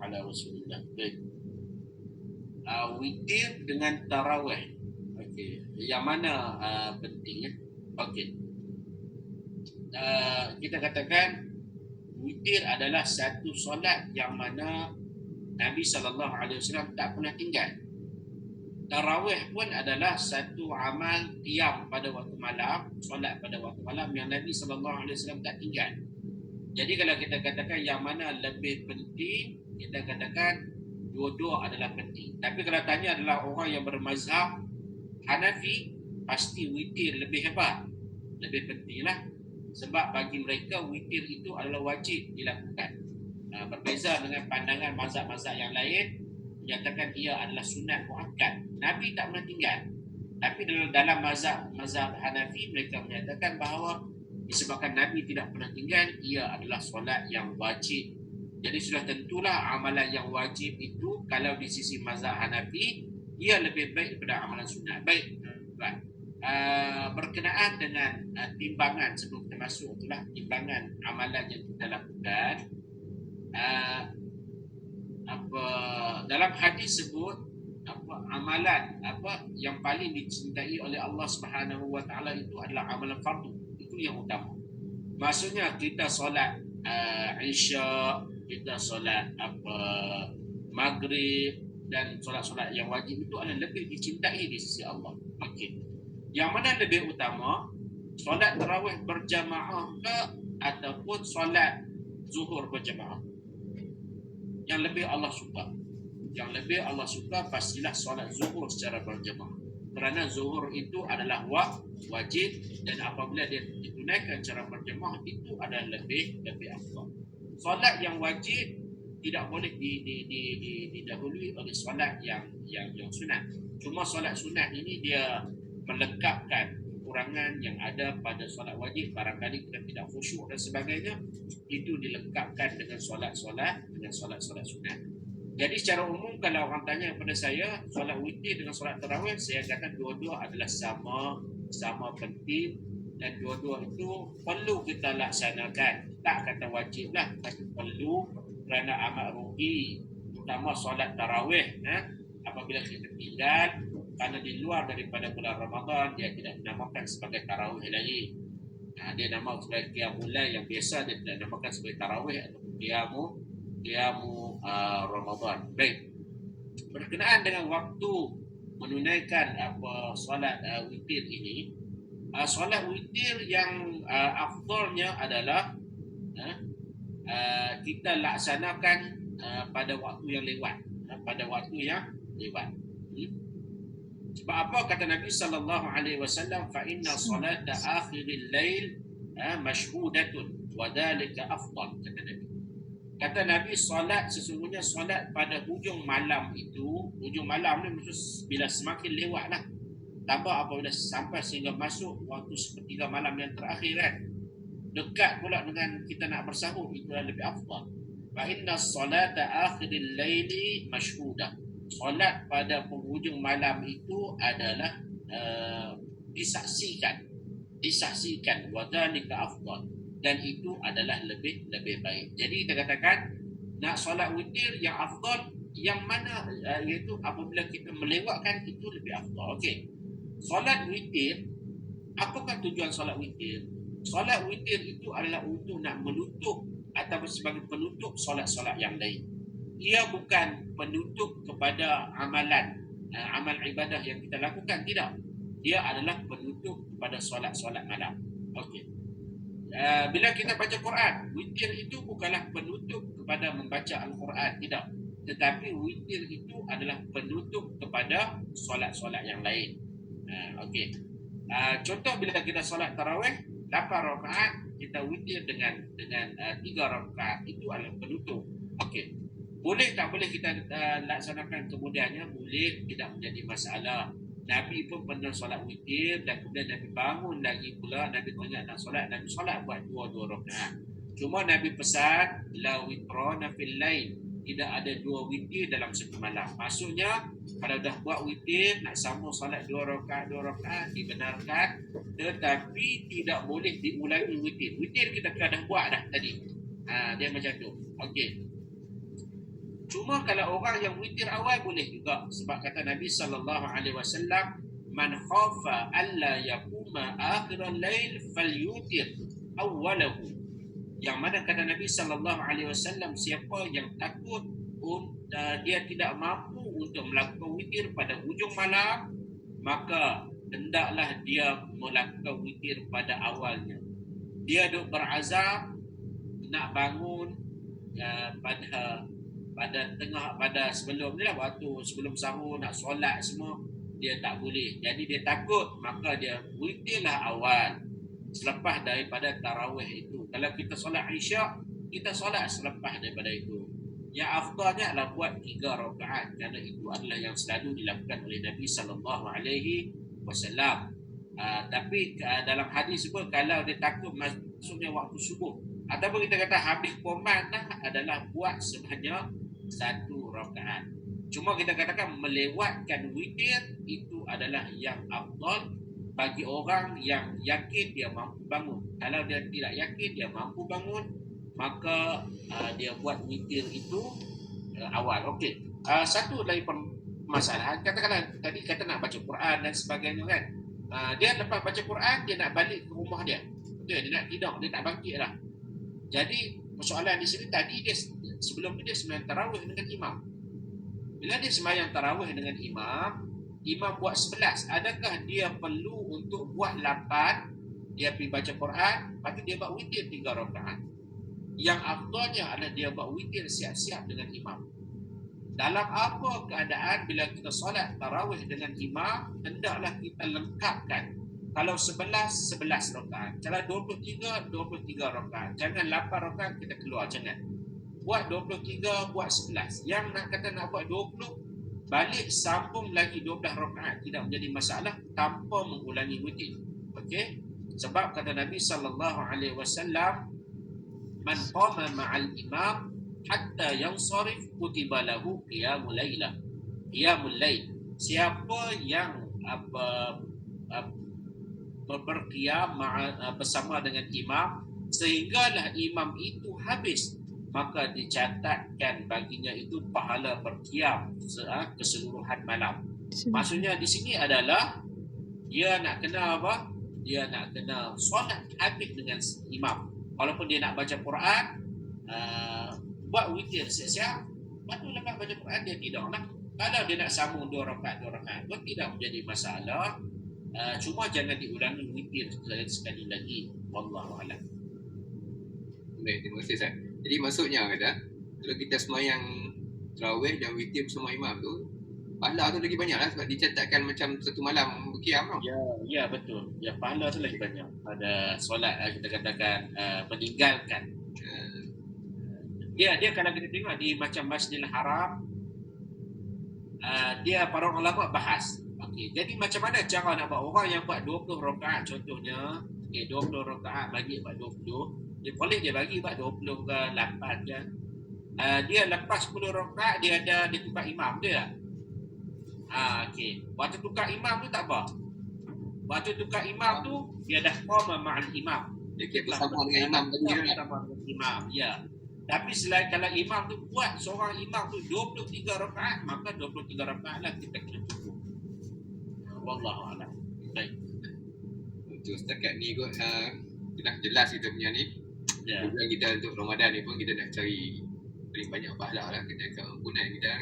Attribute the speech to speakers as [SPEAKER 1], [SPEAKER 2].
[SPEAKER 1] ala Rasulillah. Baik. Witir dengan tarawih. Okey. Yang mana pentingnya? Okey. Kita katakan witir adalah satu solat yang mana Nabi SAW tak pernah tinggal. Tarawih pun adalah satu amal qiyam pada waktu malam, solat pada waktu malam yang Nabi SAW tak tinggal. Jadi kalau kita katakan yang mana lebih penting, kita katakan dua-dua adalah penting. Tapi kalau tanya adalah orang yang bermazhab Hanafi, pasti witir lebih hebat, lebih pentinglah. Sebab bagi mereka witir itu adalah wajib dilakukan. Berbeza dengan pandangan mazhab-mazhab yang lain, menyatakan ia adalah sunat muakkad. Nabi tak pernah tinggal. Tapi dalam mazhab Hanafi, mereka menyatakan bahawa disebabkan Nabi tidak pernah tinggal, ia adalah solat yang wajib. Jadi sudah tentulah amalan yang wajib itu, kalau di sisi mazhab Hanafi, ia lebih baik daripada amalan sunat. Baik. Berkenaan dengan timbangan, sebelum kita masuk itulah timbangan amalan yang kita lakukan. Dalam hadis sebut amalan yang paling dicintai oleh Allah Subhanahu wa taala itu adalah amalan fardu. Itu yang utama. Maksudnya kita solat Isya, kita solat Maghrib dan solat-solat yang wajib itu adalah lebih dicintai di sisi Allah. Okey. Yang mana lebih utama, solat tarawih berjamaah ke ataupun solat zuhur berjamaah? Yang lebih Allah suka. Yang lebih Allah suka pastilah solat zuhur secara berjamaah. Kerana zuhur itu adalah wajib, dan apabila dia ditunaikan secara berjamaah itu adalah lebih afdal. Solat yang wajib tidak boleh didahului oleh solat yang sunat. Cuma solat sunat ini dia melengkapkan kekurangan yang ada pada solat wajib. Barangkali kita tidak khusyuk dan sebagainya, itu dilengkapkan dengan solat-solat sunat. Jadi secara umum kalau orang tanya kepada saya solat witir dengan solat tarawih, saya katakan dua-dua adalah sama penting, dan dua-dua itu perlu kita laksanakan. Tak kata wajib lah, tapi perlu, kerana amat rugi terutama solat tarawih apabila kita tinggal, kerana di luar daripada bulan Ramadan dia tidak dinamakan sebagai tarawih lagi. Dia nama sebagai qiyamul lail yang biasa, dia tidak dinamakan sebagai tarawih atau qiyamu Ramadan. Baik. Berkenaan dengan waktu menunaikan solat witir ini, solat witir yang afdalnya adalah kita laksanakan pada waktu yang lewat. Sebab apa kata Nabi SAW, fa inna salata akhiril lail mashhudatun wa dhalika afdal, kata Nabi. Sesungguhnya solat pada hujung malam itu, hujung malam ni maksud bila semakin lewat lah, tambah apabila sampai sehingga masuk waktu sepertiga malam yang terakhir kan, dekat pula dengan kita nak bersahur, itu lebih afdal. Fa inna salata akhiril laili mashhudah, solat pada penghujung malam itu adalah disaksikan, wa dzalika afdal, dan itu adalah lebih baik. Jadi kita katakan nak solat witir yang afdal yang mana, iaitu apabila kita melewatkan itu lebih afdal. Okey. Solat witir, apakah tujuan solat witir? Solat witir itu adalah untuk nak menutup ataupun sebagai penutup solat-solat yang lain. Ia bukan penutup kepada amal ibadah yang kita lakukan, tidak. Dia adalah penutup kepada solat-solat malam. Okey. Bila kita baca Quran, witir itu bukanlah penutup kepada membaca Al-Quran, tidak. Tetapi witir itu adalah penutup kepada solat-solat yang lain. Okey. Contoh bila kita solat tarawih 8 rakaat, kita witir dengan 3 rakaat, itu adalah penutup. Okey. Boleh tak boleh kita laksanakan kemudiannya? Boleh, tidak menjadi masalah. Nabi pun pernah solat witir dan kemudian Nabi bangun lagi pula, Nabi teringat nak solat, Nabi solat buat 2 rakaat. Cuma Nabi pesan la witrana fil lail, tidak ada 2 witir dalam satu malam. Maksudnya kalau dah buat witir nak sambung solat 2 rakaat dibenarkan, tetapi tidak boleh diulangi witir. Witir kita dah buat dah tadi. Dia macam tu. Okey. Cuma kalau orang yang witir awal boleh juga, sebab kata Nabi sallallahu alaihi wasallam, man khafa alla yakuma akhiral lail falyutir awwalahu. Yang mana kata Nabi sallallahu alaihi wasallam, siapa yang takut dia tidak mampu untuk melakukan witir pada hujung malam, maka hendaklah dia melakukan witir pada awalnya. Dia duk berazam nak bangun pada tengah, pada sebelum ni lah, waktu sebelum sahur nak solat semua, dia tak boleh. Jadi dia takut, maka dia witirlah awal selepas daripada tarawih itu. Kalau kita solat Isyak, kita solat selepas daripada itu. Yang afdalnya adalah buat 3 rakaat, kerana itu adalah yang selalu dilakukan oleh Nabi sallallahu alaihi wasallam. Tapi dalam hadis pun, kalau dia takut masuknya waktu subuh, ataupun kita kata habis komandah, adalah buat sebanyak 1 rakaat. Cuma kita katakan melewatkan witir itu adalah yang afdal bagi orang yang yakin dia mampu bangun. Kalau dia tidak yakin dia mampu bangun, maka dia buat witir itu awal. Okey. Satu lagi permasalahan, katakanlah tadi kata nak baca Quran dan sebagainya kan. Dia lepas baca Quran, dia nak balik ke rumah dia. Dia nak tidur, dia tak bangkit dah. Jadi persoalan di sini, tadi dia sebelum ni dia sembahyang tarawih dengan imam. Bila dia sembahyang tarawih dengan imam buat 11, adakah dia perlu untuk buat 8, dia pergi baca Quran, lepas tu dia buat witir 3 rakaat? Yang afdalnya adalah dia buat witir siap-siap dengan imam. Dalam apa keadaan bila kita solat tarawih dengan imam, hendaklah kita lengkapkan. Kalau 11 rakaat, kalau 23 rakaat. Jangan 8 rakaat kita keluar, jangan. Buat 23, buat 11. Yang nak kata nak buat 20, balik sambung lagi 12 rakaat, tidak menjadi masalah tanpa mengulangi witir. Okey? Sebab kata Nabi sallallahu alaihi wasallam, man qama ma'al imam hatta yansarif kutiba lahu qiyamul lailah. Qiyamul lail. Siapa yang berqiyam bersama dengan imam sehinggalah imam itu habis, maka dicatatkan baginya itu pahala berqiyam keseluruhan malam. Maksudnya di sini adalah dia nak kena apa? Dia nak kena solat habis dengan imam. Walaupun dia nak baca Quran, buat witir siap-siap, lepas tu lepas baca Quran dia tidurlah. Kalau dia nak sambung 2 rakaat pun tidak menjadi masalah. Cuma jangan diulangi witir sekali lagi. Wallahu a'lam.
[SPEAKER 2] Baik, terima kasih Ustaz. Jadi maksudnya kata, kalau kita sembahyang tarawih dan witir bersama imam tu, pahala tu lagi banyak lah, sebab dicatatkan macam satu malam berqiyam tau.
[SPEAKER 1] Ya betul. Ya, pahala tu lagi banyak pada solat, kita katakan meninggalkan. Dia kalau kita tengok di macam Masjidil Haram, dia para ulama bahas. Okey, jadi macam mana cara nak buat? Orang yang buat 20 rakaat contohnya, 20 rakaat bagi buat 20, dia boleh dia bagi buat 20 ke 8 je. Dia lepas 10 rakaat dia ada di tempat imam dia. Okey. Waktu tukar imam tu tak apa. Waktu tukar imam tu dia dah qama ma'al imam.
[SPEAKER 2] Dia kira bersama dengan imam tadi kan.
[SPEAKER 1] Bersama dengan imam, ya. Tapi selain kalau imam tu buat seorang imam tu 23 rakaat, maka 23 rakaat lah kita kena cukup. Wallahu a'lam. Baik.
[SPEAKER 2] Untuk setakat ni kot, dah jelas kita punya ni. Kemudian kita untuk Ramadan ni pun kita nak cari paling banyak pahala lah, kita akan ampunan kita.